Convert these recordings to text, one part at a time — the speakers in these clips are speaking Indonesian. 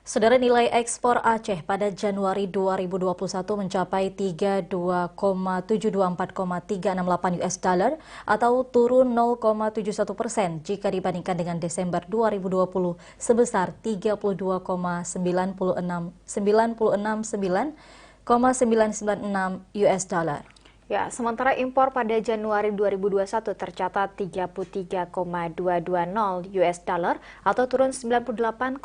Saudara, nilai ekspor Aceh pada Januari 2021 mencapai 32,724,368 US dollar atau turun 0,71% jika dibandingkan dengan Desember 2020 sebesar 32,969,996 US dollar. Ya, sementara impor pada Januari 2021 tercatat 33,220 US dollar atau turun 98,51%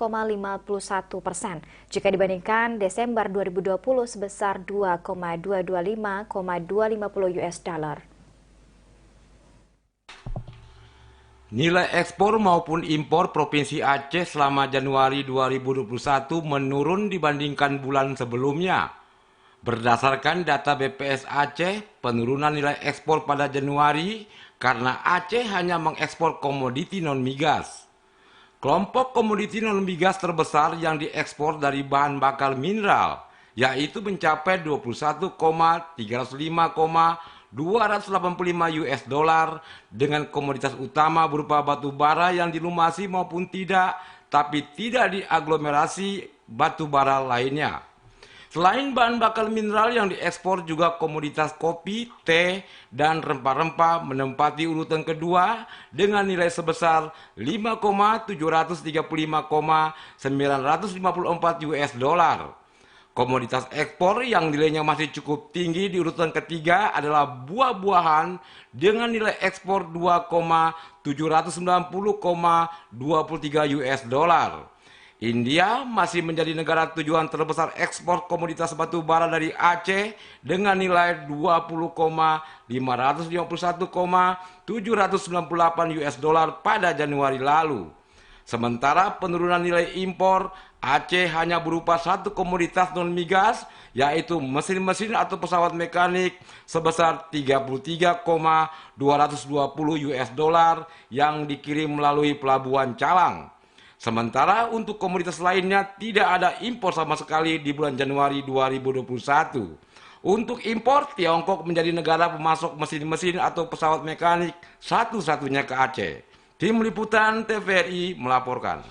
jika dibandingkan Desember 2020 sebesar 2,225,250 US dollar. Nilai ekspor maupun impor Provinsi Aceh selama Januari 2021 menurun dibandingkan bulan sebelumnya. Berdasarkan data BPS Aceh, penurunan nilai ekspor pada Januari karena Aceh hanya mengekspor komoditi non-migas. Kelompok komoditi non-migas terbesar yang diekspor dari bahan bakar mineral, yaitu mencapai 21,305,285 US dollar dengan komoditas utama berupa batu bara yang dilumasi maupun tidak, tapi tidak diaglomerasi batu bara lainnya. Selain bahan bakar mineral yang diekspor juga komoditas kopi, teh, dan rempah-rempah menempati urutan kedua dengan nilai sebesar 5,735,954 US dollar. Komoditas ekspor yang nilainya masih cukup tinggi di urutan ketiga adalah buah-buahan dengan nilai ekspor 2,790,23 US dollar. India masih menjadi negara tujuan terbesar ekspor komoditas batu bara dari Aceh dengan nilai 20,551,798 US dollar pada Januari lalu. Sementara penurunan nilai impor Aceh hanya berupa satu komoditas non-migas, yaitu mesin-mesin atau pesawat mekanik sebesar 33,220 US dollar yang dikirim melalui pelabuhan Calang. Sementara untuk komoditas lainnya tidak ada impor sama sekali di bulan Januari 2021. Untuk impor, Tiongkok menjadi negara pemasok mesin-mesin atau pesawat mekanik satu-satunya ke Aceh. Tim Liputan TVRI melaporkan.